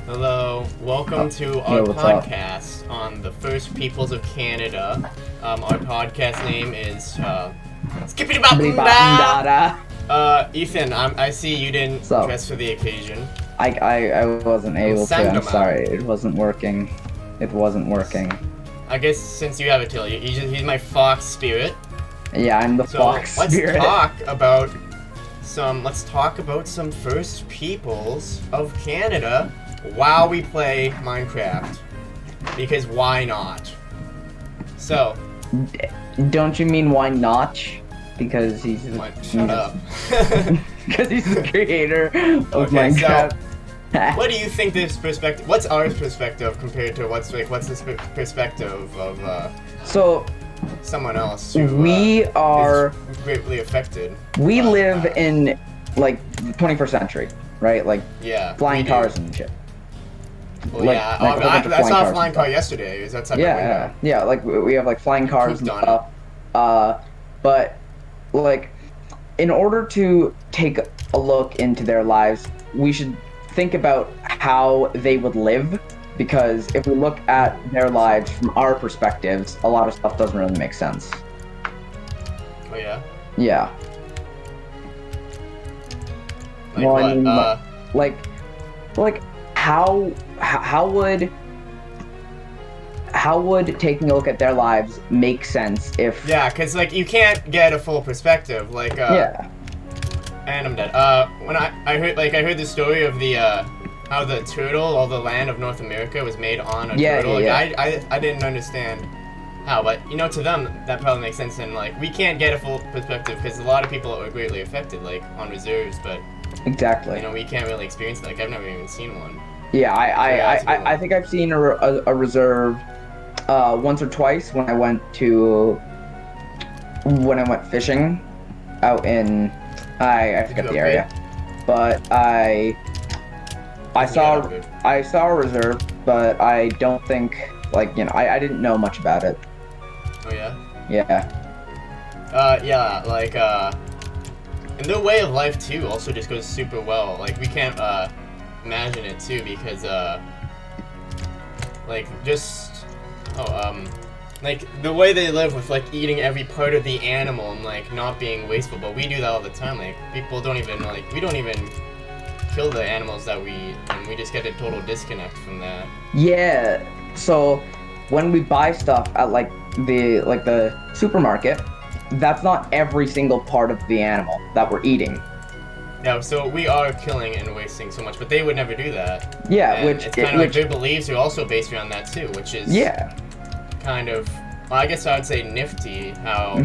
Hello, welcome to our podcast on the First Peoples of Canada. Our podcast name is Skippidy. Ethan, I see you didn't dress for the occasion. I wasn't able to. I'm sorry, it wasn't working. I guess since you have it, Till, he's my fox spirit. Yeah, I'm the fox spirit. Let's talk about some First Peoples of Canada while we play Minecraft. Because why not? So. Don't you mean why not? Because he's shut up. Because he's the creator of Minecraft. So, what do you think this perspective? What's our perspective compared to what's the perspective of someone else who is greatly affected? We live in like the 21st century, right? Like flying cars and shit. Well, I saw a flying car yesterday. Is that outside my window? Yeah. Like we have like flying cars and stuff. But like, in order to take a look into their lives, we should think about how they would live. Because if we look at their lives from our perspectives, a lot of stuff doesn't really make sense. Oh yeah. Yeah. Like well, what? Like how would taking a look at their lives make sense if? Yeah, because like you can't get a full perspective. Like and I'm dead. When I heard the story of the how the turtle, all the land of North America was made on a turtle. I didn't understand how, but to them that probably makes sense. And like we can't get a full perspective because a lot of people are greatly affected, like on reserves, but exactly. We can't really experience it. Like I've never even seen one. Yeah, I think I've seen a reserve once or twice when I went fishing out in I forget the area, but I saw a reserve, but I don't think I didn't know much about it. Oh yeah. Yeah. Like and their way of life too also just goes super well. Like we can't imagine it too because like the way they live with like eating every part of the animal and like not being wasteful, but we do that all the time. Like people don't even we don't even kill the animals that we eat, and we just get a total disconnect from that. Yeah. So when we buy stuff at the supermarket, that's not every single part of the animal that we're eating. No, so we are killing and wasting so much, but they would never do that. Yeah, and it's kind of like their beliefs are also based around that too, which is kind of, well, I guess I would say nifty how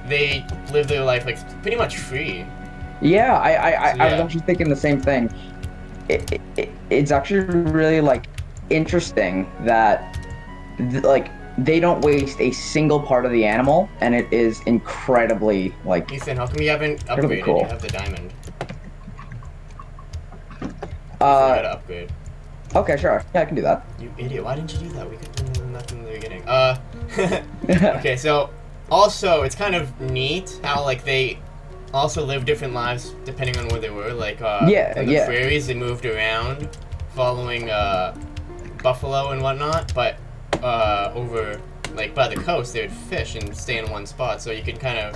they live their life like pretty much free. Yeah, I was actually thinking the same thing. It's actually really like interesting that they don't waste a single part of the animal, and it is incredibly like. Ethan, how come you haven't upgraded? Cool. You have the diamond. You gotta upgrade. Okay, sure. Yeah, I can do that. You idiot! Why didn't you do that? We could do nothing in the beginning. Okay, so also it's kind of neat how like they also live different lives depending on where they were. Like in the prairies, they moved around, following buffalo and whatnot, but over like by the coast, they would fish and stay in one spot. So you can kind of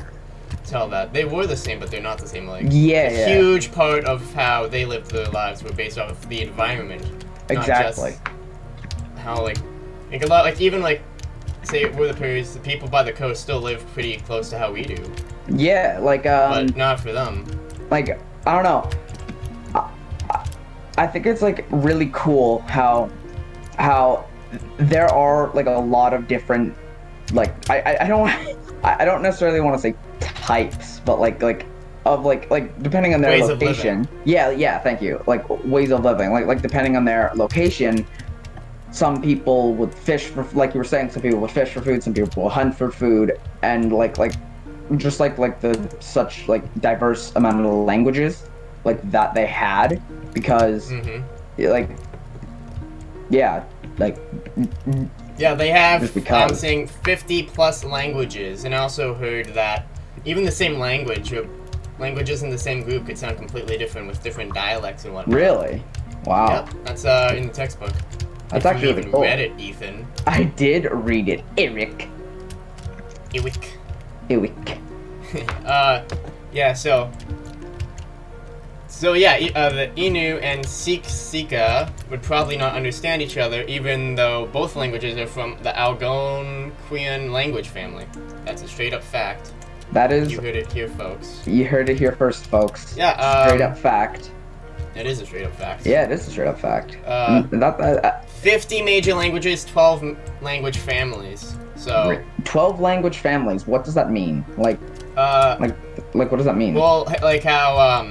tell that they were the same, but they're not the same. Like a huge part of how they lived their lives were based off of the environment. Exactly. Not just how like a lot even say we're the prairies, the people by the coast still live pretty close to how we do. Yeah, but not for them. Like I don't know. I think it's like really cool how there are like a lot of different I don't necessarily want to say types, but like depending on their ways location. Yeah, thank you. Like ways of living. Like depending on their location, some people would fish for, like you were saying, some people would fish for food, some people will hunt for food, and just like the such like diverse amount of languages like that they had, because they have I'm saying 50 plus languages, and I also heard that even the same languages in the same group could sound completely different with different dialects and whatnot. Really? Wow. Yep, that's in the textbook. That's if actually you really even cool. read it, Ethan. I did read it, Eric. Ewick. Yeah, so yeah, the Innu and Sika would probably not understand each other, even though both languages are from the Algonquian language family. That's a straight up fact. That is. You heard it here, folks. You heard it here first, folks. Yeah, straight up fact. It is a straight up fact. Yeah, it is a straight up fact. 50 major languages, 12 language families. So 12 language families. What does that mean? Like what does that mean? Well, like how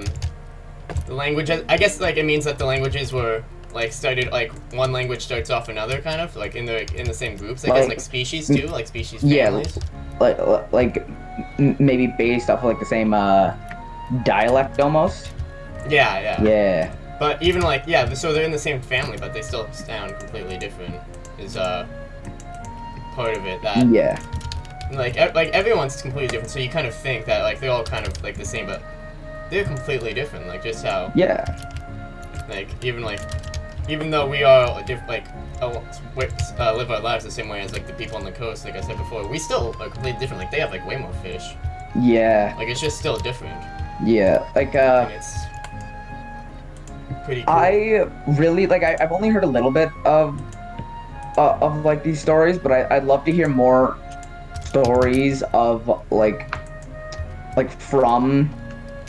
the languages. I guess like it means that the languages were like started like one language starts off another kind of like in the same groups. I guess like species too, like species families. Yeah, like maybe based off of like the same dialect almost. Yeah. Yeah. But even like so they're in the same family, but they still sound completely different. Is part of it that like everyone's completely different. So you kind of think that like they're all kind of like the same, but they're completely different. Like just how like even though we are live our lives the same way as like the people on the coast, like I said before, we still are completely different. Like they have like way more fish. Yeah. Like it's just still different. Yeah. Like and it's pretty cool. I really like. I've only heard a little bit of like these stories, but I'd love to hear more stories of like from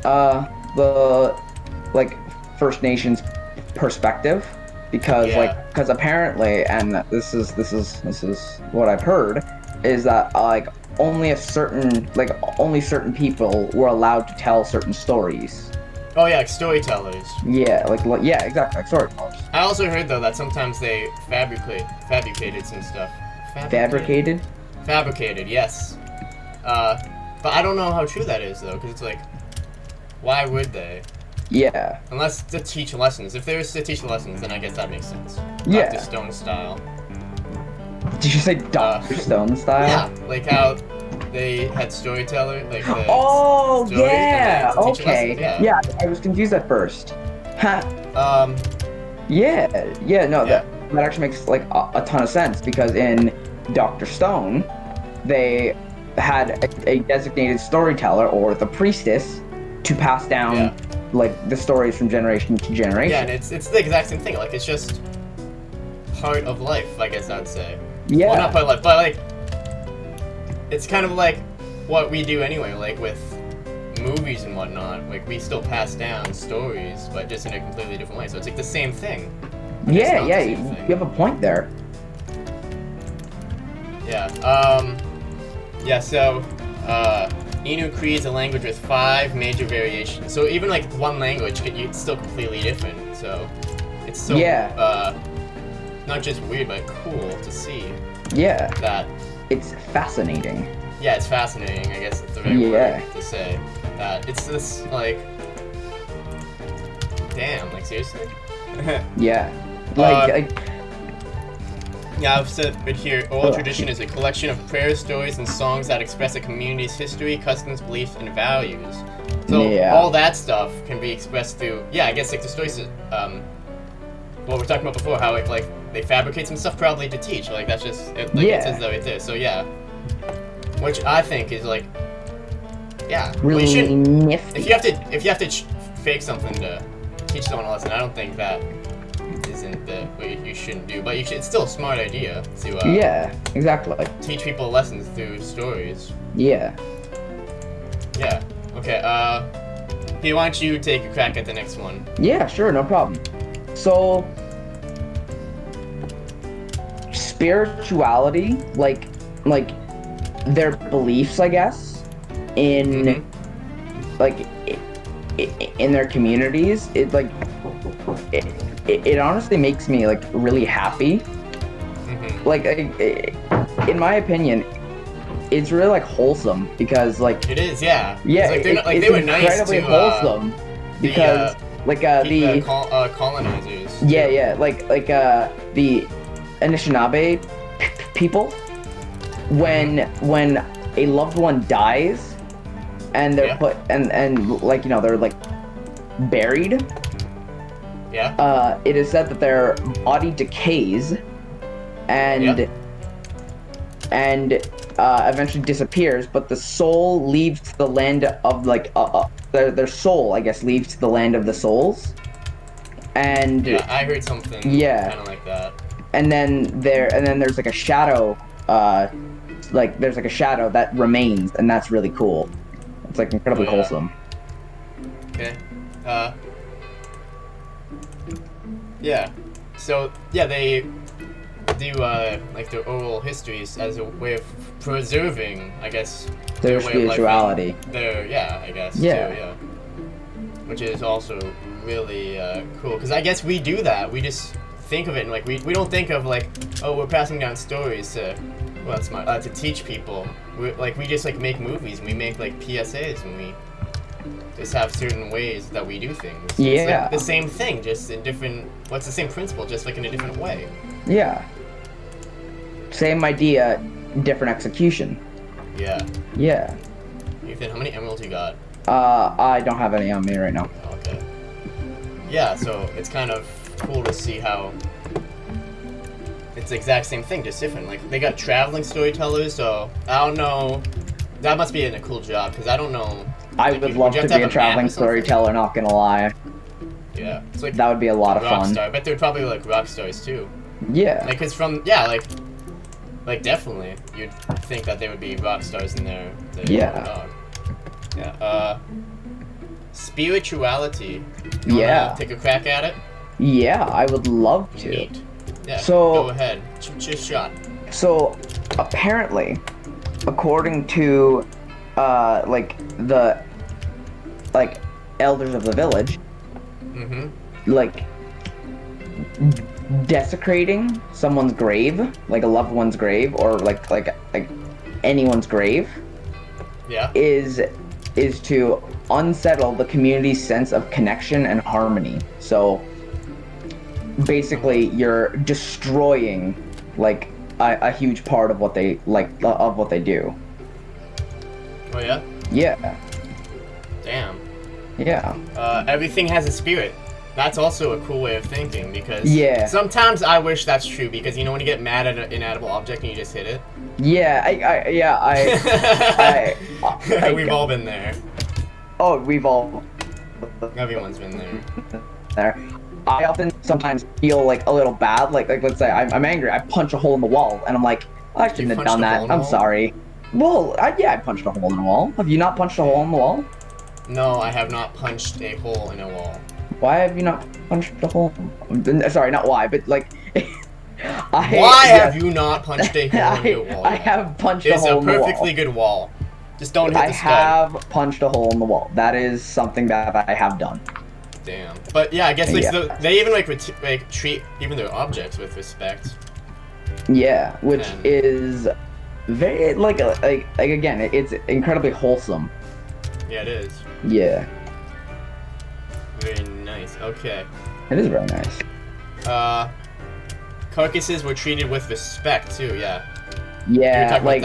the like First Nations perspective, because apparently, and this is what I've heard, is that like only certain people were allowed to tell certain stories. Oh yeah, like storytellers. Yeah, exactly, like storytellers. I also heard though that sometimes they fabricated some stuff. Fabricated? Fabricated, yes. But I don't know how true that is though, because it's like, why would they? Yeah. Unless to teach lessons. If they were to teach lessons, then I guess that makes sense. Yeah. Dr. Stone style. Did you say Dr. Stone style? Yeah, like how they had storyteller, like the story, okay. Lessons, yeah, I was confused at first. Huh. That actually makes like a ton of sense, because in Dr. Stone, they had a designated storyteller, or the priestess, to pass down like the stories from generation to generation. Yeah, and it's the exact same thing. Like it's just part of life, I guess I'd say. Yeah. Well, not part of life, but like it's kind of like what we do anyway, like with movies and whatnot. Like we still pass down stories, but just in a completely different way. So it's like the same thing. Yeah, you have a point there. Yeah. So Innu Cree is a language with 5 major variations. So even like one language, it's still completely different. So it's so not just weird, but cool to see. Yeah. That it's fascinating. Yeah, it's fascinating. I guess it's the right word to say. That it's this like, damn, like seriously. Yeah. Yeah, I've said it here. Oral tradition is a collection of prayers, stories, and songs that express a community's history, customs, beliefs, and values. So all that stuff can be expressed through, I guess like the stories. What we're talking about before, how it like they fabricate some stuff probably to teach. Like that's just it says that right there. So which I think is like, really nifty. If you have to fake something to teach someone a lesson, I don't think that isn't what you shouldn't do, but it's still a smart idea to exactly teach people lessons through stories. Okay, hey, why don't you take a crack at the next one? Yeah, sure, no problem. So spirituality, like their beliefs, I guess, in like in their communities, it honestly makes me like really happy. Like in my opinion, it's really like wholesome, because like it is, they were nice incredibly wholesome, because the colonizers. Like the Anishinaabe people, when a loved one dies and they're put and like they're like buried, Yeah. It is said that their body decays and eventually disappears, but the soul leaves to the land of their soul, I guess, leaves to the land of the souls. And yeah, I heard something kind of like that. And then there's like a shadow, there's like a shadow that remains, and that's really cool. It's like incredibly wholesome. Okay. Yeah. So yeah, they do like their oral histories as a way of preserving, I guess, their spirituality. I guess. Too, yeah. Which is also really cool, because I guess we do that. We just think of it and like we don't think of like, oh, we're passing down stories to, well, that's smart, to teach people. We just like make movies and we make like PSAs and we just have certain ways that we do things. It's like the same thing, just in different. What's the same principle, just like in a different way. Yeah. Same idea, different execution. Yeah. Yeah. Ethan, how many emeralds you got? I don't have any on me right now. Okay. Yeah, so it's kind of cool to see how it's the exact same thing, just different. Like, they got traveling storytellers, so I don't know. That must be a cool job, because I don't know. I would love to be a traveling storyteller, not gonna lie. Yeah. It's like that would be a lot of fun. Star. I bet they're probably like rock stars too. Yeah. Like, cause like definitely, you'd think that they would be rock stars in their dog. Yeah. Spirituality. You wanna take a crack at it? Yeah, I would love to. Neat. Yeah. So go ahead. Shoot shot. So apparently, according to the elders of the village, like desecrating someone's grave, like a loved one's grave, or like anyone's grave, is to unsettle the community's sense of connection and harmony. So basically, you're destroying like a huge part of what they do. Oh yeah? Yeah. Damn. Yeah. Everything has a spirit. That's also a cool way of thinking, because sometimes I wish that's true, because you know when you get mad at an inedible object and you just hit it? Yeah, We've all been there. Oh, we've all... Everyone's been there. I often sometimes feel like a little bad, like let's say I'm angry, I punch a hole in the wall, and I'm like, I shouldn't have done that, I'm sorry. Well, I punched a hole in the wall. Have you not punched a hole in the wall? No, I have not punched a hole in a wall. Why have you not punched a hole? Sorry, not why, but like... Why have you not punched a hole in your wall? I have punched a hole in the wall. It's a perfectly good wall. Just don't hit the stud. I have punched a hole in the wall. That is something that I have done. Damn. But yeah, I guess like they even like treat even their objects with respect. Yeah, which is very like again, it's incredibly wholesome. Yeah, it is. Yeah. Very nice. Okay. It is very nice. Carcasses were treated with respect too. Yeah. Yeah, like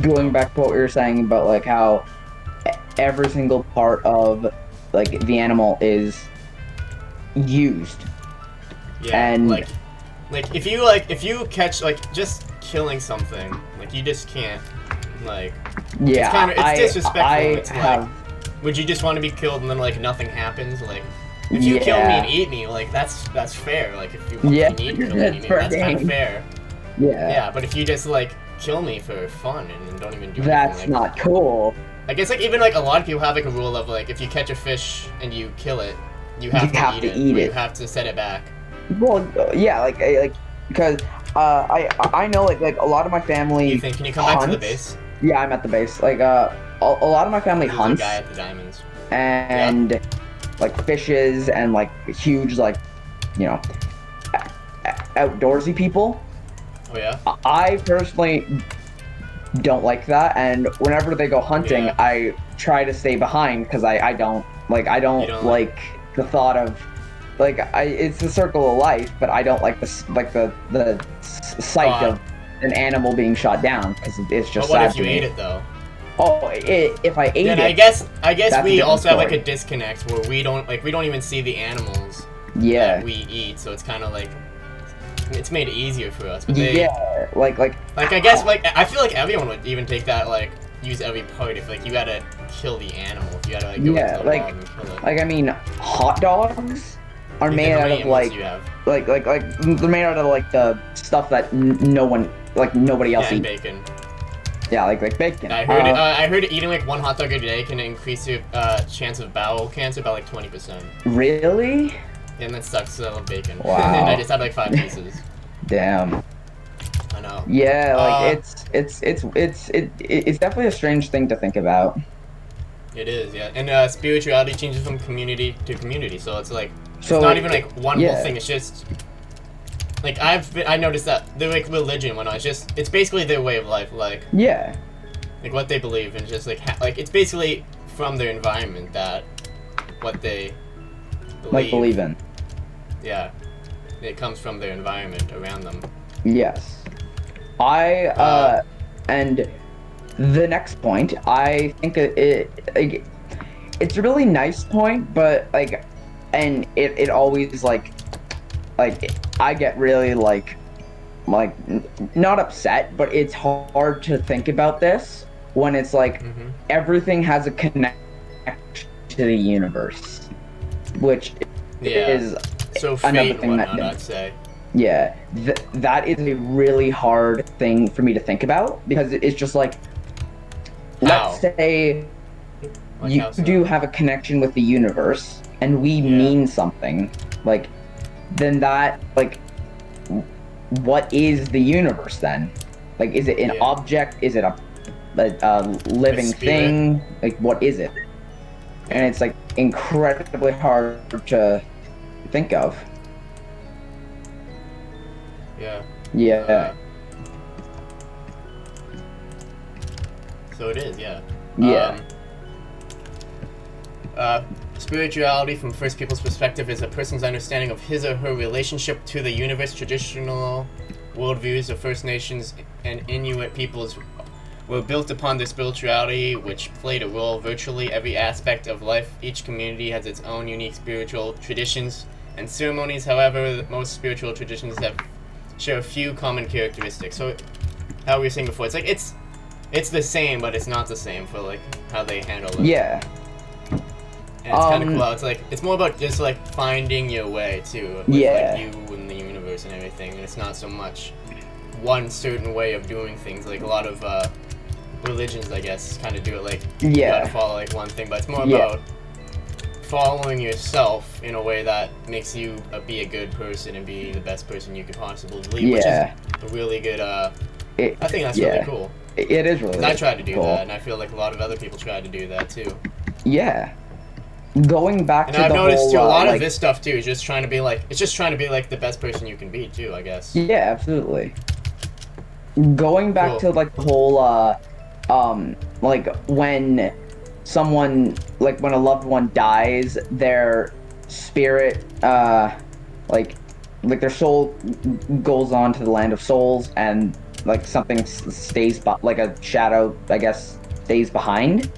going back to what we were saying about like how every single part of like the animal is used. Yeah. And like if you catch like just killing something, like you just can't like. Yeah. It's disrespectful. Would you just want to be killed and then like nothing happens? Like if you kill me and eat me, like that's fair. Like if you need to kill me and eat me, that's kind of fair. Yeah. Yeah, but if you just like kill me for fun and don't even do anything, that's not cool. I guess like even like a lot of people have like a rule of like if you catch a fish and you kill it, you have to eat it. You have to set it back. Well, yeah, like because I know like a lot of my family. Ethan, can you come back to the base? Yeah, I'm at the base. Like a lot of my family hunts. The guy at the diamonds. And like fishes and like huge like outdoorsy people. Oh yeah. I personally don't like that, and whenever they go hunting, I try to stay behind because I don't like the thought of like it's the circle of life, but I don't like the sight of an animal being shot down because it's just. But what sad if you ate it though? if I ate Yeah, and it. I guess that's a we different also have like story. a disconnect where we don't even see the animals Yeah. that we eat, so it's kind of like it's made it easier for us. But they, Yeah, like I guess like I feel like everyone would even take that like use every part if like you gotta kill the animal, if you gotta like go yeah, into a log and kill it. I mean, hot dogs are made How out many of animals like do you have? they're made out of like the stuff that no one like nobody else Yeah, and eats. bacon. Yeah, like bacon. I heard eating like one hot dog a day can increase your chance of bowel cancer by like 20%. Really? And that sucks. 'Cause I love bacon. Wow. And I just had like 5 pieces. Damn. I know. Yeah, like it's definitely a strange thing to think about. It is, yeah. And spirituality changes from community to community, so it's like it's So not even like one yeah. whole thing. It's just like I noticed that they're like religion when it's basically their way of life, like Yeah. what they believe, and just like it's basically from their environment that what they Believe in. Yeah, it comes from their environment around them. Yes. And the next point, I think it's a really nice point, but like, and it always like I get really like not upset, but it's hard to think about this when it's like everything has a connection to the universe, which is so another fate thing whatnot, that I'd say. yeah, that is a really hard thing for me to think about because it's just like, let's say Like you how so? do have a connection with the universe and we mean something, like, then that, like, what is the universe then? Like, is it an object? Is it a living thing? Like, what is it? And it's, like, incredibly hard to think of. Yeah. Yeah. So it is, yeah. Yeah. Spirituality, from first people's perspective, is a person's understanding of his or her relationship to the universe. Traditional worldviews of First Nations and Inuit peoples were built upon their spirituality, which played a role virtually every aspect of life. Each community has its own unique spiritual traditions and ceremonies. However, most spiritual traditions share a few common characteristics. So, how we were saying before, it's like it's the same, but it's not the same for like how they handle it. Yeah. And it's kind of cool. It's like it's more about just like finding your way too, with like you and the universe and everything. And it's not so much one certain way of doing things. Like a lot of religions, I guess, kind of do it like you gotta follow like one thing, but it's more about following yourself in a way that makes you be a good person and be the best person you could possibly be, which is a really good. I think that's really cool. It is really. I tried to do that, and I feel like a lot of other people try to do that too. Yeah. Going back and to I've the noticed whole, too, a lot like, of this stuff too is just trying to be like the best person you can be too, I guess. Yeah, absolutely. Going back to like the whole like when someone, like when a loved one dies, their spirit like their soul goes on to the land of souls, and like something stays like a shadow, I guess, stays behind.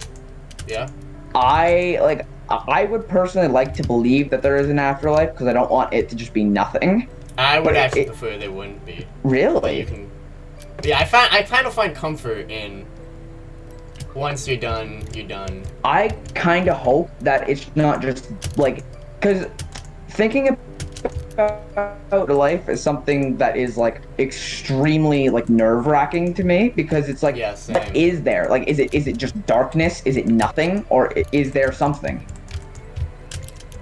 Yeah. I would personally like to believe that there is an afterlife because I don't want it to just be nothing. I would actually prefer there wouldn't be. Really? But you can. Yeah, I kind of find comfort in once you're done, you're done. I kind of hope that it's not just like, because thinking about life is something that is like extremely like nerve-wracking to me, because it's like, what is there? Like, is it just darkness? Is it nothing? Or is there something?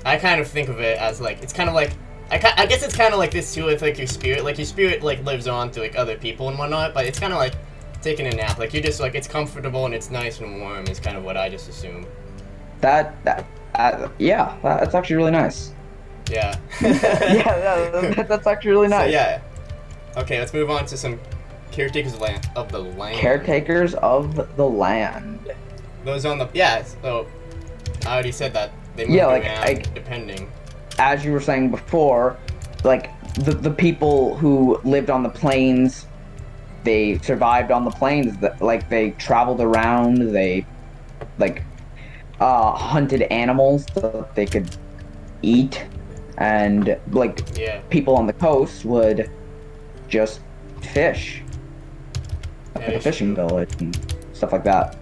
I kind of think of it as like, it's kind of like, I guess it's kind of like this too with like your spirit like lives on through like other people and whatnot, but it's kind of like taking a nap. Like you're just like, it's comfortable and it's nice and warm is kind of what I just assume. Yeah, that's actually really nice. Yeah. That's actually really nice. So, yeah. Okay, let's move on to some caretakers of the land. Caretakers of the land. Those on the so I already said that they move around depending. As you were saying before, like the people who lived on the plains they survived on the plains. Like they traveled around. They like hunted animals that they could eat, and like people on the coast would just fish, like a fishing village and stuff like that.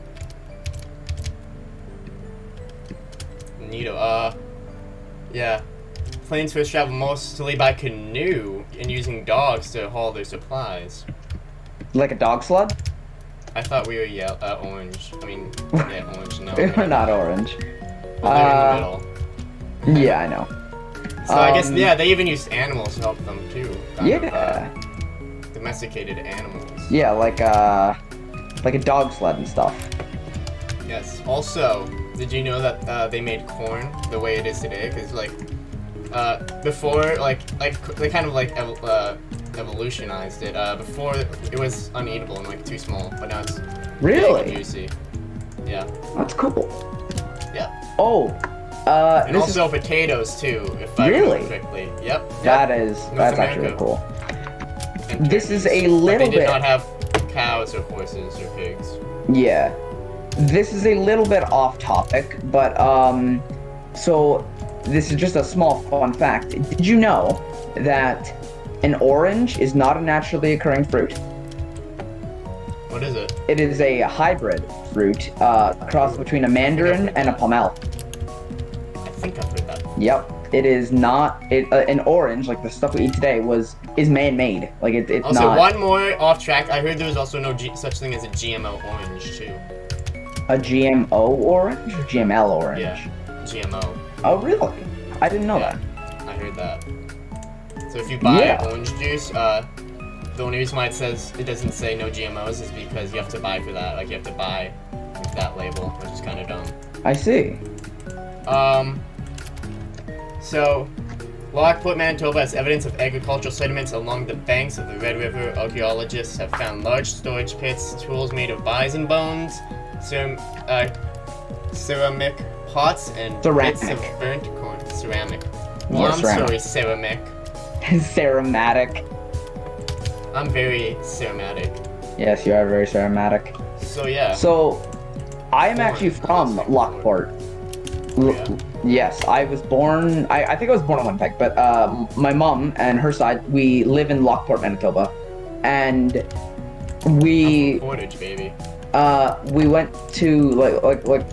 Neato. Yeah. Plains fish travel mostly by canoe and using dogs to haul their supplies. Like a dog sled? I thought we were orange. I mean, yeah, orange. No, we're not orange. Well, they're in the middle. Yeah, I know. So I guess they even used animals to help them too. Yeah. Domesticated animals. Yeah, like a dog sled and stuff. Yes. Also, did you know that they made corn the way it is today? Because like before, like they kind of like evolutionized it. Before it was uneatable and like too small, but now it's really big and juicy. Yeah. That's cool. Yeah. Oh. And also potatoes too, if I remember correctly. Yep. That's actually cool. This is a little bit. They did not have cows or horses or pigs. Yeah. This is a little bit off topic, but so this is just a small fun fact. Did you know that an orange is not a naturally occurring fruit? What is it? It is a hybrid fruit, cross between a mandarin and a pomelo. I think I've heard that. Yep. It is not an orange like the stuff we eat today is man-made. Like it's also, not. One more off track. I heard there was also no such thing as a GMO orange too. A GMO orange or GML orange? Yeah, GMO. Oh really? I didn't know that. I heard that. So if you buy orange juice, the only reason why it doesn't say no GMOs is because you have to buy for that. Like you have to buy with that label, which is kind of dumb. I see. So, Lockport, Manitoba has evidence of agricultural sediments along the banks of the Red River. Archaeologists have found large storage pits, tools made of bison bones, ceramic pots, and bits of burnt corn. Ceramic. Well, I'm sorry, ceramic. Ceramatic. I'm very ceramatic. Yes, you are very ceramatic. So, yeah. So, I'm actually from Lockport. Yes, I was born. I think I was born in Winnipeg, but my mom and her side, we live in Lockport, Manitoba, and we. Portage, baby. We went to like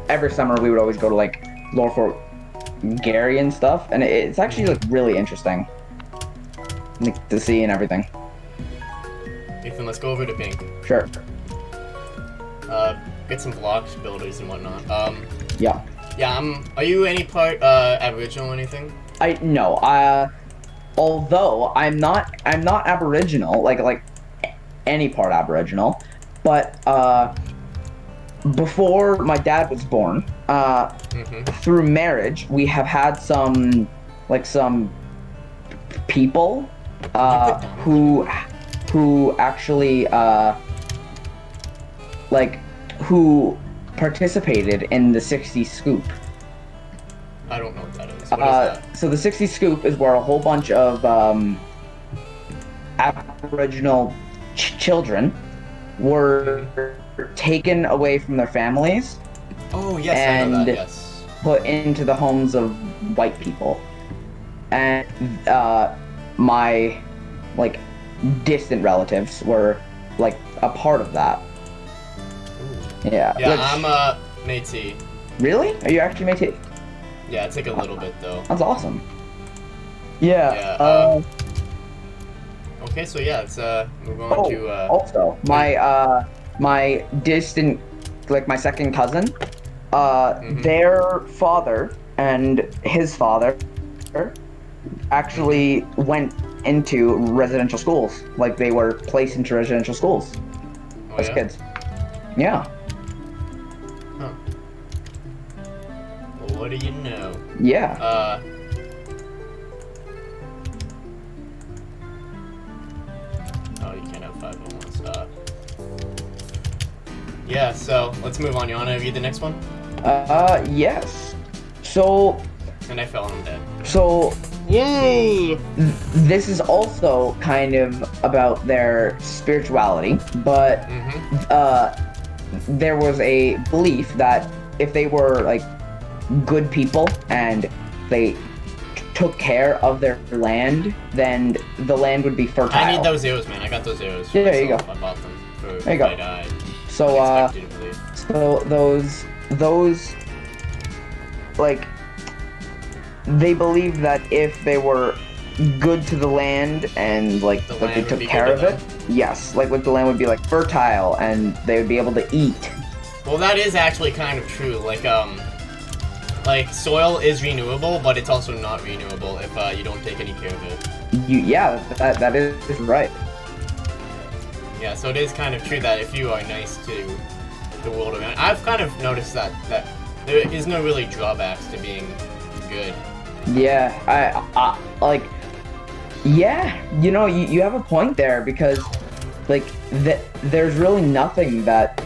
every summer we would always go to like Lower Fort Garry and stuff, and it's actually like really interesting like, to see and everything. Ethan, let's go over to Pink. Sure. Get some blocks, builders, and whatnot. Yeah. Yeah, are you any part Aboriginal or anything? No. Although I'm not Aboriginal, like any part Aboriginal, but before my dad was born, through marriage, we have had some people who actually who participated in the 60 Scoop. I don't know what that is. What is that? So the 60 Scoop is where a whole bunch of Aboriginal children were taken away from their families. Oh yes, I know that. Yes. Put into the homes of white people, and my distant relatives were a part of that. Yeah. Yeah, I'm Métis. Really? Are you actually Métis? Yeah, it's like a little bit though. That's awesome. Yeah. Yeah. Okay, so yeah, let's move on to. Also, my distant, my second cousin, their father and his father actually went into residential schools. Like they were placed into residential schools as kids. Yeah. Huh. Well, what do you know? Yeah. Oh, you can't have 5 at once. Yeah, so let's move on. You wanna read the next one? Yes. So. And I fell and I'm dead. So Yay! This is also kind of about their spirituality, but there was a belief that if they were like good people and they took care of their land, then the land would be fertile. I need those arrows, man. I got those arrows. Yeah, there you go. I bought them for there you go. I died. So those like they believed that if they were good to the land and like they took care of it, yes, like the land would be like fertile and they would be able to eat. Well, that is actually kind of true. Like soil is renewable, but it's also not renewable if you don't take any care of it. Yeah, that is right. Yeah, so it is kind of true that if you are nice to the world around, I've kind of noticed that there is no really drawbacks to being good. Yeah, I like. Yeah, you know, you have a point there because, like, there's really nothing that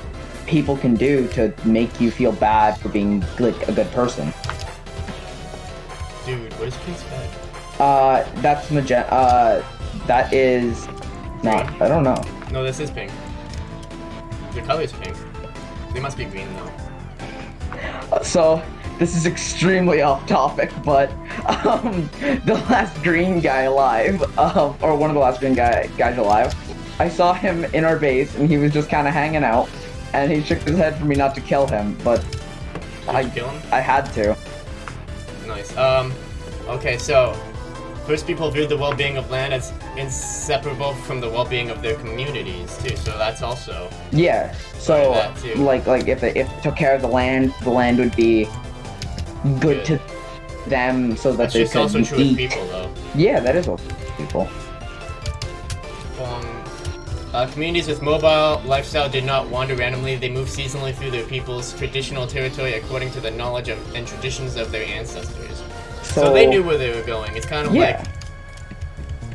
people can do to make you feel bad for being like a good person. Dude, what is Pink's bed? That's that is not. I don't know. No, this is pink. The color is pink. They must be green though. So this is extremely off topic, but the last green guy alive, or one of the last green guys alive, I saw him in our base and he was just kind of hanging out, and he shook his head for me not to kill him, but Did you kill him? I had to. Nice. Okay, so first people viewed the well-being of land as inseparable from the well-being of their communities too. So that's also So like if they took care of the land would be good to them, so that they could also true eat. With people, though. Yeah, that is also people. Communities with mobile lifestyle did not wander randomly. They moved seasonally through their people's traditional territory according to the knowledge and traditions of their ancestors. So they knew where they were going. It's kind of like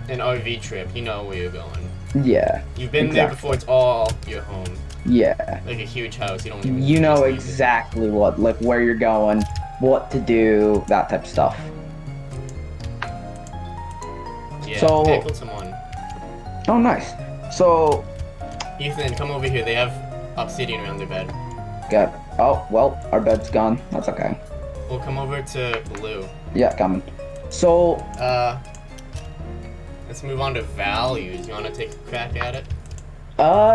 an RV trip. You know where you're going. Yeah. You've been there before. It's all your home. Yeah. Like a huge house. You don't even. You know exactly where you're going, what to do, that type of stuff. Yeah. So. Pickled someone. Oh, nice. So. Ethan, come over here. They have obsidian around their bed. Good. Oh well, our bed's gone. That's okay. We'll come over to blue. Yeah, coming. So. Let's move on to values. You want to take a crack at it?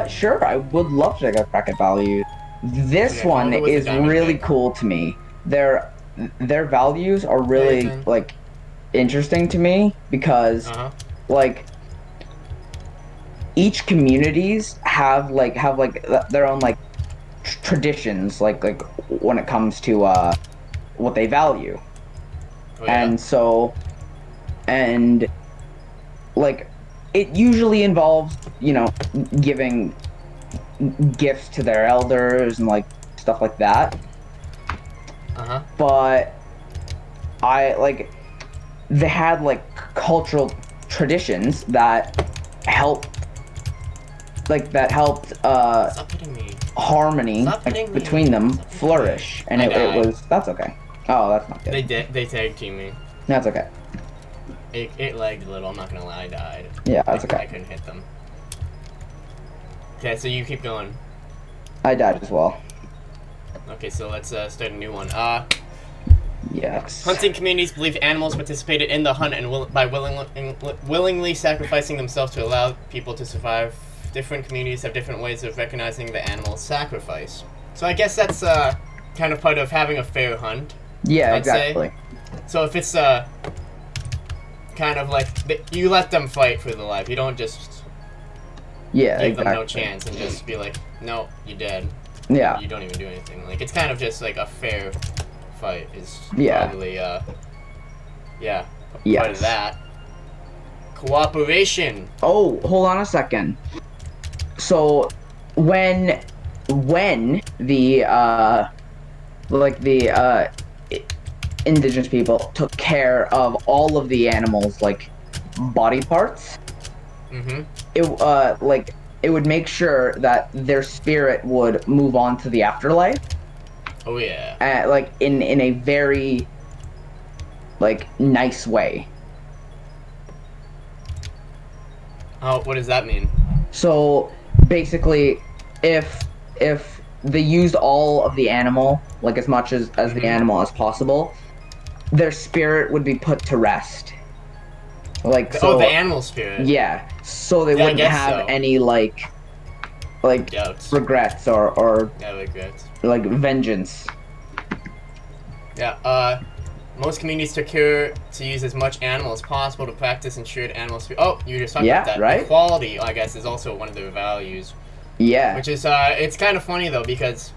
Sure. I would love to take a crack at values. This one is really cool to me. Their values are really like interesting to me because like each communities have their own like traditions like when it comes to what they value. And like it usually involves, you know, giving gifts to their elders and like stuff like that. But they had like cultural traditions that helped harmony between them flourish, and it was that's okay. Oh, that's not good. They tag team me. That's okay. It lagged a little, I'm not gonna lie, I died. Yeah, that's okay. I couldn't hit them. Okay, so you keep going. I died as well. Okay, so let's start a new one. Yes. Hunting communities believed animals participated in the hunt and willingly sacrificing themselves to allow people to survive. Different communities have different ways of recognizing the animal's sacrifice. So I guess that's kind of part of having a fair hunt. Yeah, exactly. So if it's kind of like you let them fight for their life. You don't just give them no chance and just be like, no, you're dead. Yeah. You don't even do anything. Like it's kind of just like a fair fight is probably part of that. Cooperation. Oh, hold on a second. So when the indigenous people took care of all of the animals' like body parts, it would make sure that their spirit would move on to the afterlife. Oh yeah. Like in a very like nice way. Oh, what does that mean? So basically, if they used all of the animal, like as much as the animal as possible, their spirit would be put to rest. Like so. Oh, the animal spirit. Yeah. So they wouldn't have any like doubts, regrets or regrets, like vengeance. Yeah. Most communities took care to use as much animal as possible to practice ensured animal spirit. Oh, you were just talking about that. Right? Equality, I guess, is also one of their values. Yeah. Which is it's kind of funny though, because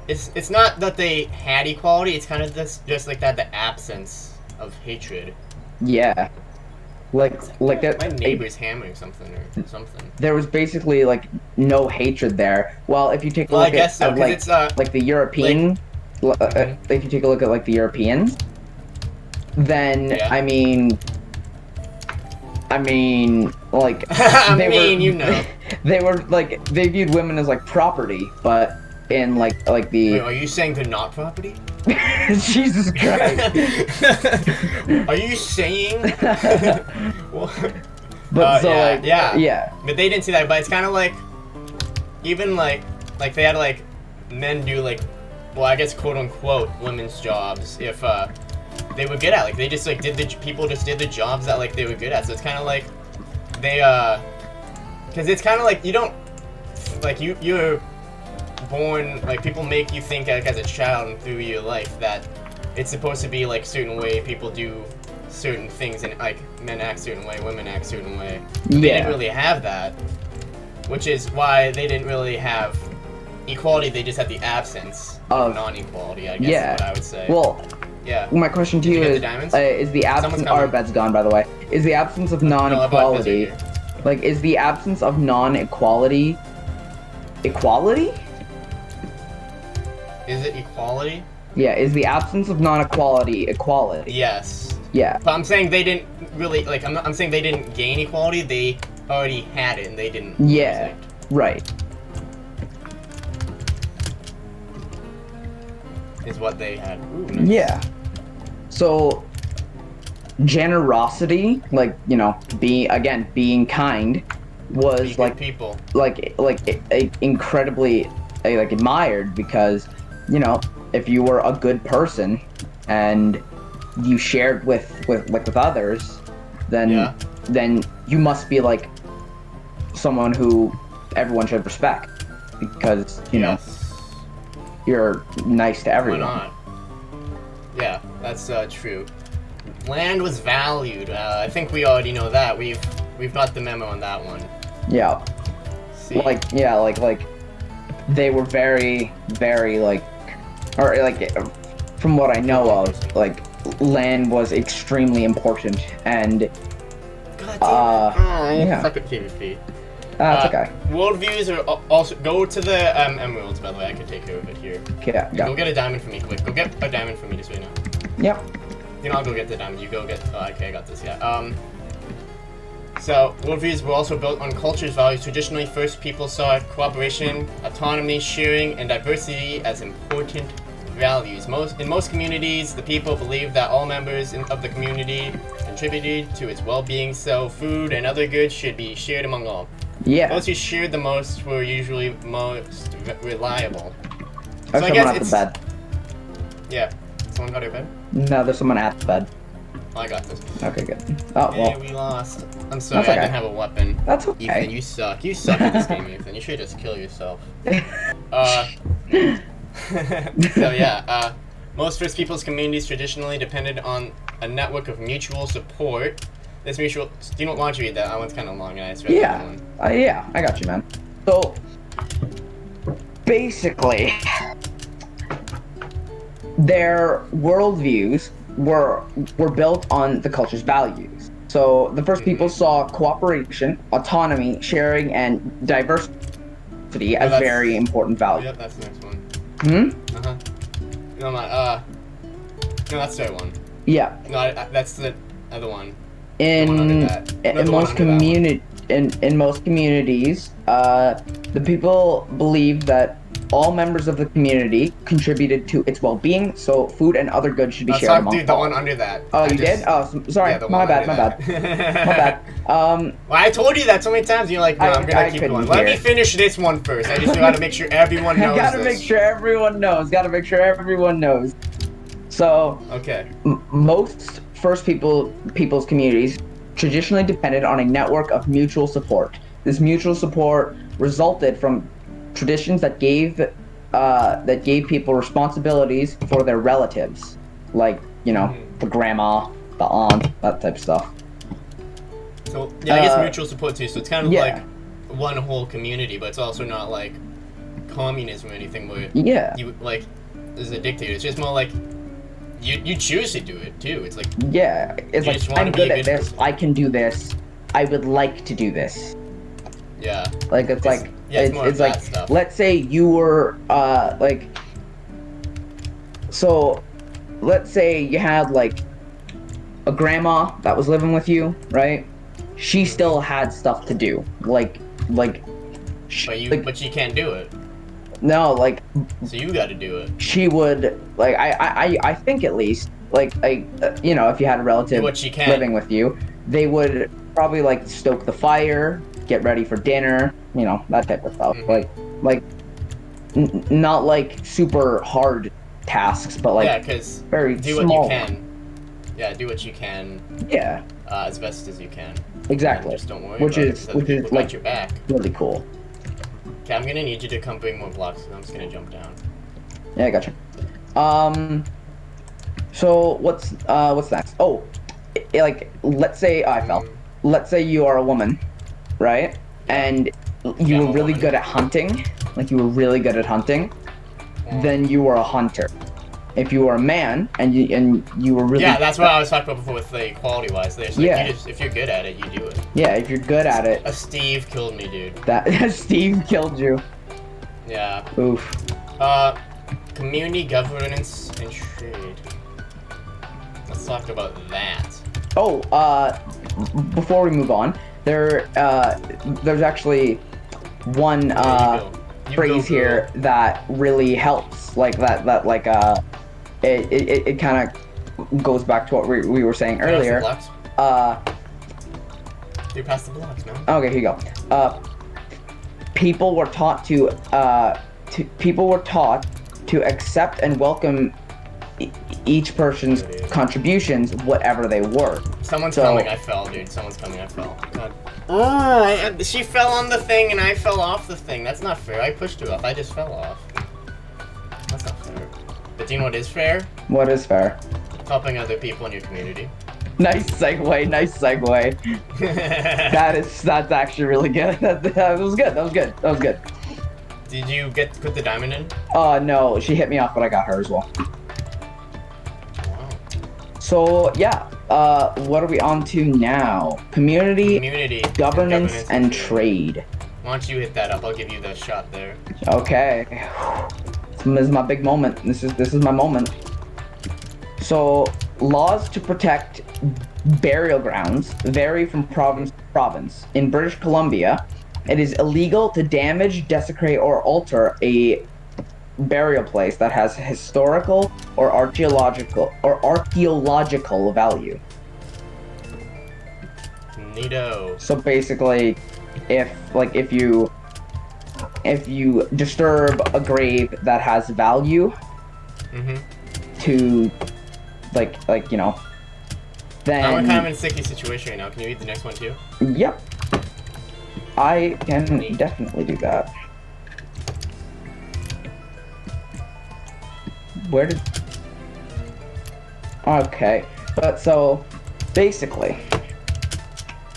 it's not that they had equality. It's kind of just like that, the absence of hatred. Yeah. Like that. My neighbor's hammering something or something. There was basically like no hatred there. Well, if you take a look at like the European, if you take a look at like the Europeans, then I mean, like they were like they viewed women as like property, but in like the. Wait, are you saying they're not property? Jesus Christ! Are you saying? But yeah. But they didn't see that. But it's kind of like, even like they had like men do like, well, I guess quote unquote women's jobs if they were good at. Like they just like people just did the jobs that like they were good at. So it's kind of like they because it's kind of like you don't like you're born, like people make you think like as a child and through your life that it's supposed to be like certain way, people do certain things, and like men act certain way, women act certain way. But they didn't really have that, which is why they didn't really have equality. They just had the absence of non-equality, I guess is what I would say. Well, my question to you is the absence our bed's gone, by the way, is the absence of non-equality like is the absence of non-equality equality? Is it equality? Yeah, is the absence of non-equality equality? Yes. Yeah. But I'm saying they didn't really, like, I'm saying they didn't gain equality, they already had it and they didn't lose it. Right. Is what they had. Ooh, nice. Yeah. So, generosity, like, you know, being kind, was like people. Like incredibly like admired, because, you know, if you were a good person and you shared with others, then you must be like someone who everyone should respect, because you know you're nice to everyone. Why not? Yeah, that's true. Land was valued. I think we already know that. We've got the memo on that one. Yeah. See. Like they were very, very like, or like from what I know of, like land was extremely important, and fuck it, PvP. It's okay. Worldviews are also go to the emeralds. By the way, I can take care of it here. Okay. Go get a diamond for me, quick. Go get a diamond for me just right now. Yep. You know, I'll go get the diamond. You go get. Oh, okay, I got this. Yeah. So, worldviews were also built on culture's values. Traditionally, first people saw cooperation, autonomy, sharing, and diversity as important values. In most communities, the people believed that all members of the community contributed to its well-being, so food and other goods should be shared among all. Yeah. Those who shared the most were usually most reliable. There's someone at the bed. Yeah. Someone got her bed? No, there's someone at the bed. Oh, I got this. Okay, good. Oh, well. Hey, we lost. I'm sorry, I didn't have a weapon. That's okay. Ethan, you suck. You suck at this game, Ethan. You should just kill yourself. So yeah, most First Peoples communities traditionally depended on a network of mutual support. This mutual... Do you know, why don't you read that? That one's kind of long, and I just read that one. Yeah, I got you, man. So, basically, their worldviews were built on the culture's values. So the first people saw cooperation, autonomy, sharing, and diversity as very important values. Yep, that's the next one. Hmm? No, that's the right one. Yeah. No, that's the other one. In most communities, the people believe that All members of the community contributed to its well-being, so food and other goods should be shared among dude, the all. one under that. Oh, you did? Oh, sorry. Yeah, my bad. My bad. Well, I told you that so many times. You're like, no, I'm gonna keep going. Let me finish this one first. I just gotta make sure everyone knows. Gotta make sure everyone knows. So, okay. Most First Peoples communities traditionally depended on a network of mutual support. This mutual support resulted from traditions that gave people responsibilities for their relatives, like the grandma, the aunt, that type of stuff. So yeah, I guess mutual support too. So it's kind of like one whole community, but it's also not like communism or anything where you like there's a dictator. It's just more like you choose to do it too. It's like it's like I'm good at this. I can do this. I would like to do this. Yeah. Like it's like it's like stuff. Let's say you were so let's say you had like a grandma that was living with you, right? She still had stuff to do. But she can't do it. No, like. So you got to do it. She would like I think at least like if you had a relative living with you, they would probably like stoke the fire, get ready for dinner, that type of stuff. Mm-hmm. Not like super hard tasks, but like very do small. What you can. Yeah, do what you can. Yeah. As best as you can. Exactly. And just don't worry. Which is like your back. Really cool. Okay, I'm gonna need you to come bring more blocks. So I'm just gonna jump down. Yeah, I gotcha. So what's next? Oh, like let's say I fell. Let's say you are a woman, right? And you were really good at hunting. Like you were really good at hunting. Then you were a hunter. If you were a man and you were really that's what I was talking about before with the equality wise. There's like if you're good at it, you do it. Yeah, if you're good at it. Steve killed me, dude. That Steve killed you. Yeah. Oof. Community governance and trade. Let's talk about that. Oh, before we move on, there's actually one phrase here that really helps. Like it kind of goes back to what we were saying earlier. You passed the blocks, man. Okay, here you go. People were taught to accept and welcome each person's contributions, whatever they were. Someone's coming. I fell, dude. Someone's coming. I fell. God. Oh, she fell on the thing and I fell off the thing. That's not fair. I pushed her off. I just fell off. That's not fair. But do you know what is fair? What is fair? Helping other people in your community. Nice segue. That's actually really good. That was good. Did you put the diamond in? No, she hit me off, but I got her as well. Wow. So yeah, what are we on to now? Community governance and trade. Why don't you hit that up? I'll give you the shot there. Okay. This is my big moment. This is my moment. So, laws to protect burial grounds vary from province to province. In British Columbia, it is illegal to damage, desecrate, or alter a burial place that has historical or archaeological value. Neato. So basically, if you disturb a grave that has value to then I'm kind of in a sticky situation right now. Can you read the next one too? Yep. I can definitely do that. Where did... Okay. But so, basically...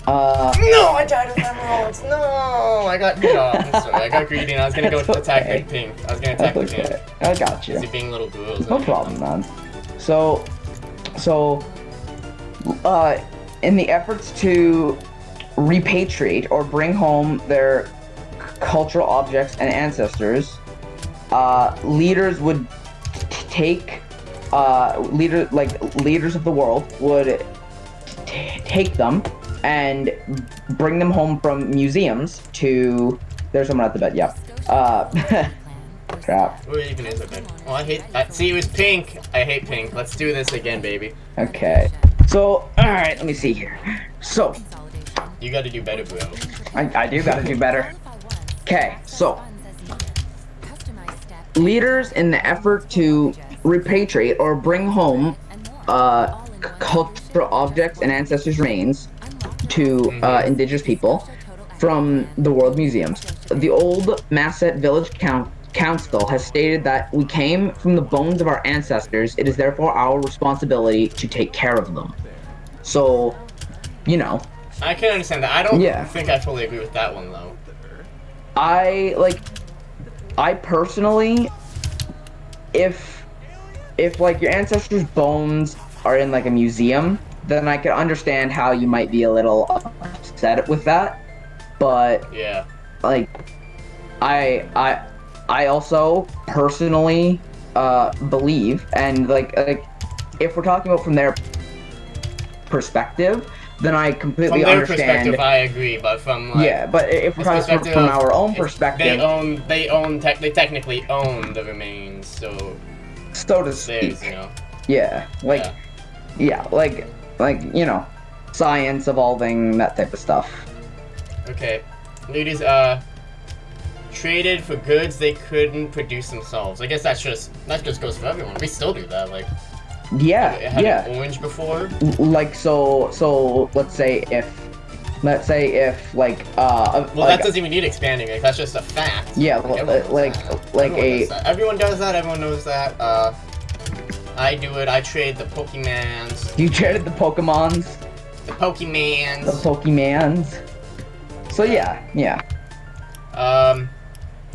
No, I died of emeralds! No! I got hit off. I'm sorry, I got greedy and I was gonna go attack the pink. I was gonna attack the pink. I got you. Is it being little ghouls? No problem, man. So, in the efforts to repatriate or bring home their cultural objects and ancestors, leaders would leaders of the world would take them and bring them home from museums to... There's someone at the bed, yeah. Crap. Where even is it? Oh, I hate. See, it was pink. I hate pink. Let's do this again, baby. Okay. So, alright, let me see here. So. You gotta do better, bro. I do gotta do better. Okay, so. Leaders in the effort to repatriate or bring home cultural objects and ancestors' remains to indigenous people from the world museums. The old Masset Village Council has stated that we came from the bones of our ancestors. It is therefore our responsibility to take care of them. So, you know. I can understand that. I don't think I fully agree with that one, though. I personally, if like your ancestors' bones are in like a museum, then I can understand how you might be a little upset with that. But yeah, like I also personally believe, and like if we're talking about from their perspective, then I completely understand. From their perspective, I agree, but from like, but if we're talking from our own perspective, they technically own the remains, so to speak. You know. Yeah, like you know, science evolving, that type of stuff. Okay, ladies, traded for goods they couldn't produce themselves. I guess that just goes for everyone. We still do that, like. Yeah, had an orange before. Like so let's say if like well, that doesn't even need expanding. Like, that's just a fact. Yeah, everyone does that. Everyone knows that. I do it. I trade the Pokemans. You traded the Pokemons. The Pokemans. The Pokemans. So yeah.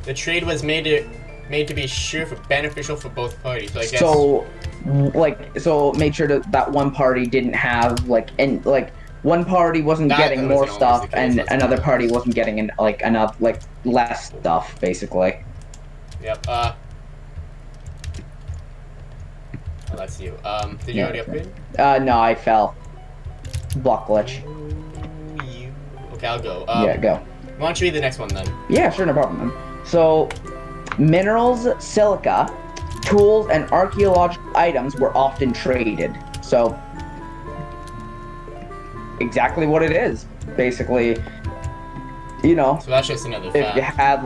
The trade was made to be sure for beneficial for both parties. So I guess. So make sure that one party didn't have one party wasn't getting more stuff and another party wasn't getting enough less stuff, basically. Yep. Oh, that's you. Did you already upgrade? No, I fell. Block glitch. Okay, I'll go. Yeah, go. Why don't you read the next one then? Yeah, sure, no problem. So, minerals, silica, tools, and archaeological items were often traded. So, exactly what it is, basically. You know. So that's just another fact. If you had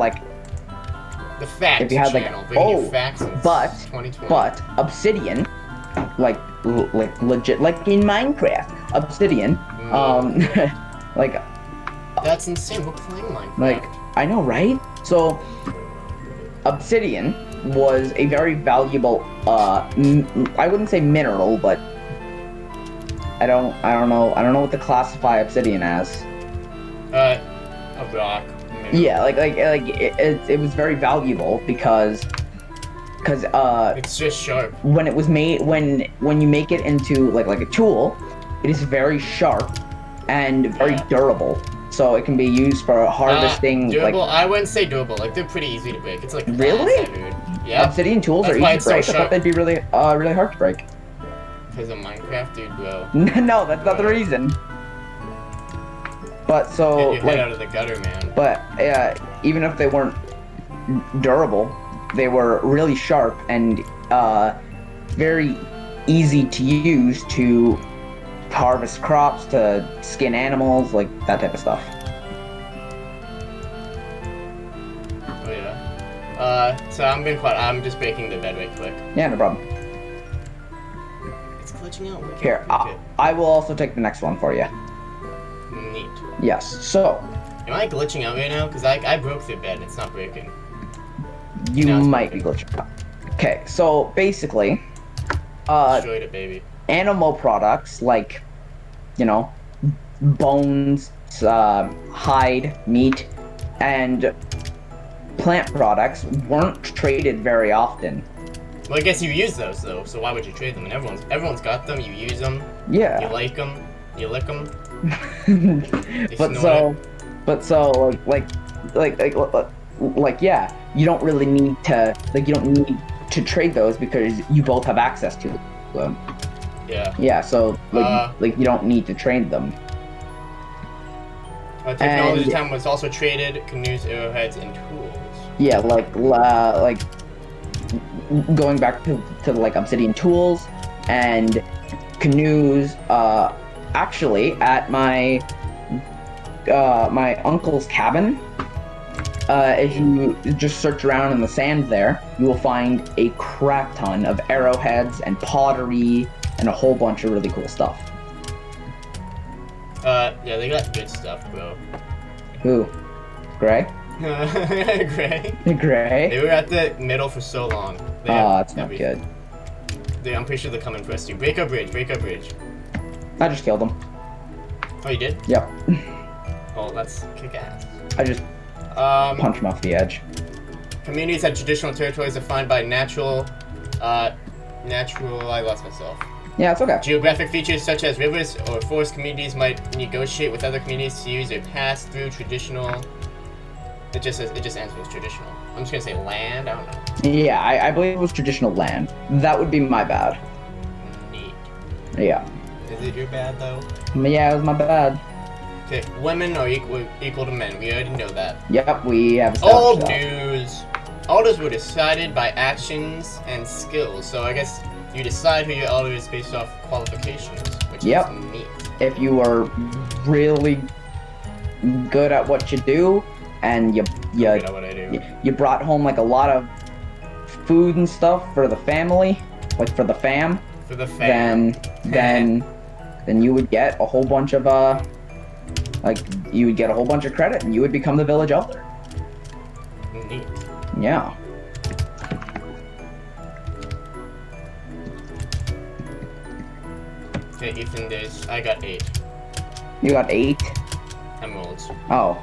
the facts if you had channel, facts but obsidian, legit, like in Minecraft, obsidian, that's insane. We're playing Minecraft. I know, right? So, obsidian was a very valuable, I wouldn't say mineral, but I don't know what to classify obsidian as. A rock. Maybe. Yeah, it was very valuable because it's just sharp. When it was made, when you make it into like a tool, it is very sharp and very durable. So it can be used for harvesting. Durable? I wouldn't say durable. Like, they're pretty easy to break. It's like really? Yeah. Obsidian tools are easy to break. I thought they'd be really hard to break. Because of Minecraft, dude, bro. No, that's not the reason. But so get your head out of the gutter, man. But even if they weren't durable, they were really sharp and very easy to use to harvest crops, to skin animals, like that type of stuff. Oh yeah. So I'm just breaking the bed right quick. Yeah, no problem. It's glitching out. Here, I will also take the next one for you. Neat. Yes. So. Am I glitching out right now? Because I broke the bed. It's not breaking. You might be glitching out. Okay. So basically, destroyed it, baby. Animal products like, you know, bones, hide, meat, and plant products weren't traded very often. Well, I guess you use those though, so why would you trade them? And everyone's got them. You use them. Yeah. You like them. You lick them. Yeah, you don't really need to trade those because you both have access to them. Yeah. Yeah, so you don't need to trade them. Technology time was also traded canoes, arrowheads, and tools. Yeah, going back to like obsidian tools and canoes. Actually, at my my uncle's cabin, if you just search around in the sand there, you will find a crap ton of arrowheads and pottery and a whole bunch of really cool stuff. Yeah, they got good stuff, bro. Who? Gray? Gray? Gray? They were at the middle for so long. That's not good. I'm pretty sure they're coming for us too. Break our bridge, break our bridge. I just killed him. Oh, you did? Yep. Oh, that's kick-ass. I just punched him off the edge. Communities have traditional territories defined by natural, I lost myself. Yeah, it's okay. Geographic features such as rivers or forest communities might negotiate with other communities to use or pass through traditional. It just ends with traditional. I'm just gonna say land. I don't know. Yeah, I believe it was traditional land. That would be my bad. Neat. Yeah. Is it your bad though? Yeah, it was my bad. Okay, women are equal to men. We already know that. Yep, we have. Old news. Elders were decided by actions and skills. So I guess you decide who your elder is based off qualifications, which is neat. If you are really good at what you do, and you brought home like a lot of food and stuff for the family, like for the fam. For the fam. Then you would get a whole bunch of you would get a whole bunch of credit, and you would become the village elder. Neat. Yeah. Okay, Ethan, I got 8. You got 8 emeralds. Oh,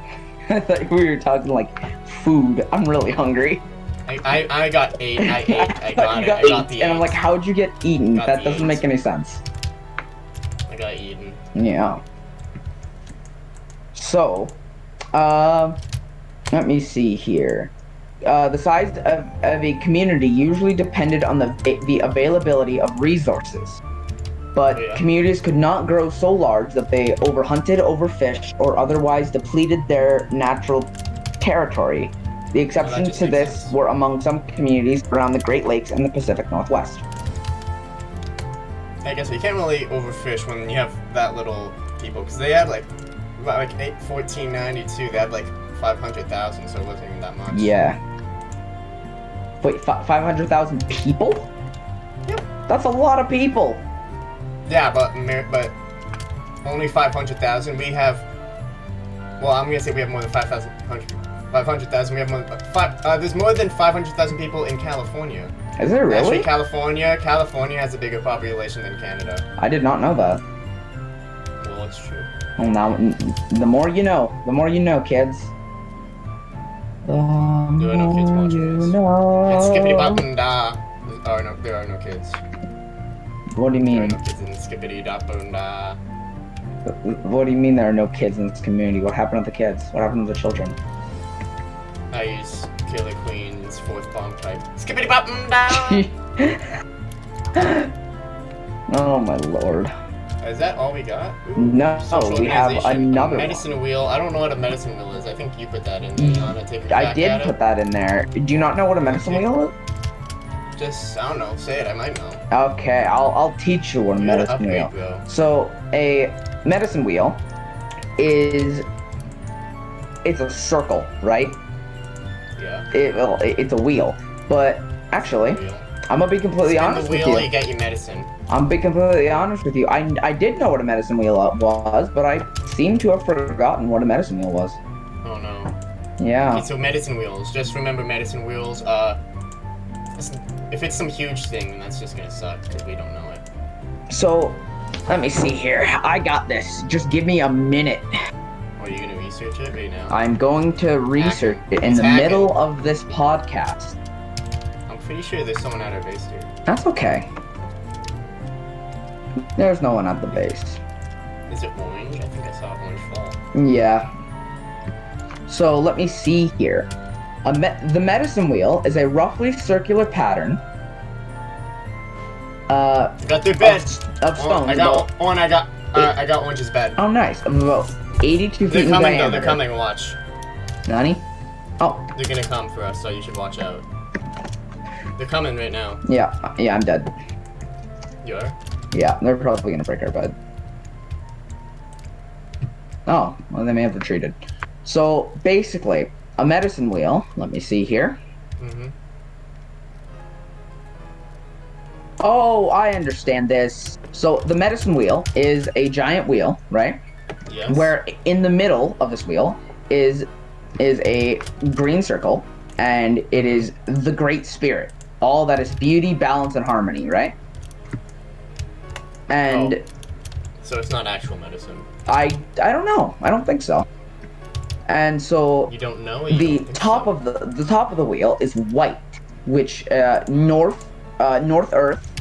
I thought we were talking like food. I'm really hungry. I got 8. I ate. I got it. I got the 8. And I'm like, how'd you get eaten? That doesn't make any sense. I got eaten. Yeah. So, let me see here. The size of a community usually depended on the availability of resources. But communities could not grow so large that they overhunted, overfished, or otherwise depleted their natural territory. The exceptions to this were among some communities around the Great Lakes and the Pacific Northwest. I guess you can't really overfish when you have that little people, because they had like 1492, they had like 500,000, so it wasn't even that much. Yeah. Wait, 500,000 people? Yep. That's a lot of people. Yeah, but only 500,000. We have. Well, I'm gonna say we have more than 500,000. We have more than there's more than 500,000 people in California. Is there really? Actually, California has a bigger population than Canada. I did not know that. Well, it's true. Well, now, the more you know, kids. There are no kids watching this. It's Skippidy Bop and Oh no, there are no kids. What do you mean? There are no kids in Skippidy Bop and What do you mean there are no kids in this community? What happened to the kids? What happened to the children? I use Killer Queen's 4th bomb type. Skippidy Bop and Oh my lord. Is that all we got? Ooh, no, we have another medicine wheel. I don't know what a medicine wheel is. I think you put that in there. I did put that in there. Do you not know what a medicine wheel is? Just, I don't know. Say it. I might know. Okay, I'll teach you what a medicine wheel. Bro. So a medicine wheel it's a circle, right? Yeah. It's a wheel, but actually, I'm gonna be completely honest with you. Spin the wheel, you get your medicine. I'm gonna be completely honest with you. I did know what a medicine wheel was, but I seem to have forgotten what a medicine wheel was. Oh no. Yeah. Okay, so medicine wheels. Just remember medicine wheels. If it's some huge thing, then that's just gonna suck because we don't know it. So, let me see here. I got this. Just give me a minute. Are you gonna research it right now? I'm going to research it in the middle of this podcast. I'm pretty sure there's someone at our base here. That's okay. There's no one at the base. Is it orange? I think I saw orange fall. Yeah. So let me see here. The medicine wheel is a roughly circular pattern. Got their bed. Of stones. I got orange's bed. Oh, nice. About 82 feet in diameter. They're coming though. They're coming. Watch. Nani? Oh. They're gonna come for us, so you should watch out. They're coming right now. Yeah, I'm dead. You are? Yeah, they're probably gonna break our bed. Oh, well, they may have retreated. So, basically, a medicine wheel, let me see here. Mm-hmm. Oh, I understand this. So, the medicine wheel is a giant wheel, right? Yes. Where in the middle of this wheel is a green circle, and it is the Great Spirit. All that is beauty, balance, and harmony, right? And so it's not actual medicine. I don't know. I don't think so. And so you don't know. The top of the wheel is white, which North Earth,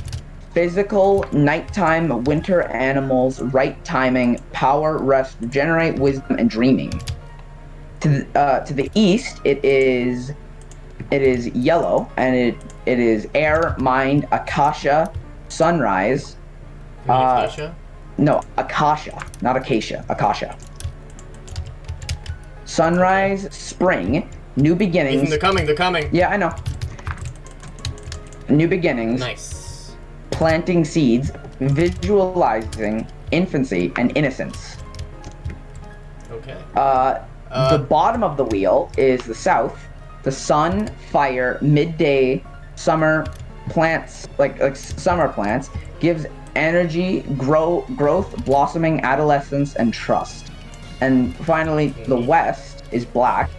physical, nighttime, winter animals, right timing, power, rest, regenerate, wisdom, and dreaming. To the east, it is yellow, and it is air, mind, akasha, sunrise. Acacia? No, akasha, not acacia. Akasha. Sunrise, spring, new beginnings. Ethan, they're coming. Yeah, I know. New beginnings. Nice. Planting seeds, visualizing infancy and innocence. Okay. The bottom of the wheel is the south. The sun, fire, midday, summer plants, like summer plants, gives energy, growth, blossoming, adolescence, and trust. And finally, the west is black.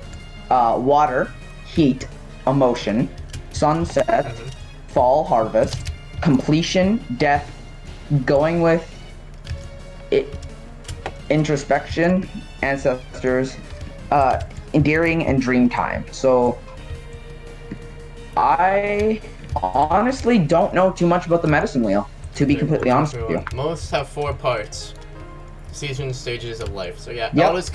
Water, heat, emotion, sunset, fall, harvest, completion, death, going with it, introspection, ancestors, endearing, and dream time. So I honestly don't know too much about the medicine wheel, to be completely honest with you. Most have 4 parts. Seasons, stages of life. So yeah, yep. Elders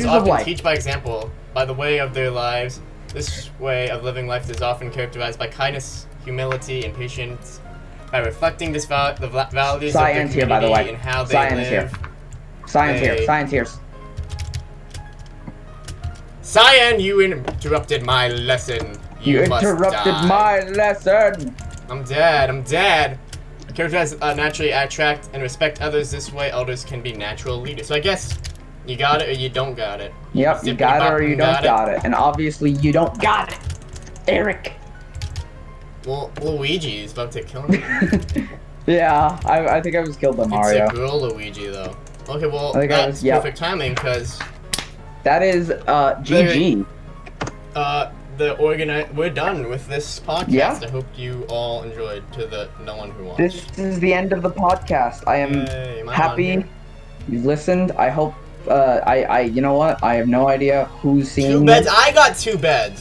often teach by example, by the way of their lives. This way of living life is often characterized by kindness, humility, and patience. By reflecting the values of their community and how they live. Science here. Cyan, you interrupted my lesson. You interrupted my lesson. I'm dead. Characters naturally attract and respect others. This way, elders can be natural leaders. So I guess you got it or you don't got it. Yep, you got it or you don't got it. And obviously, you don't got it, Eric. Well, Luigi is about to kill me. Yeah, I think I was killed by Mario. It's a girl Luigi, though. Okay, well, that's perfect timing, because... That is, GG. We're done with this podcast. Yeah. I hope you all enjoyed, no one who watched. This is the end of the podcast. I am happy you listened. I hope, you know what? I have no idea who's seen 2 beds? I got 2 beds.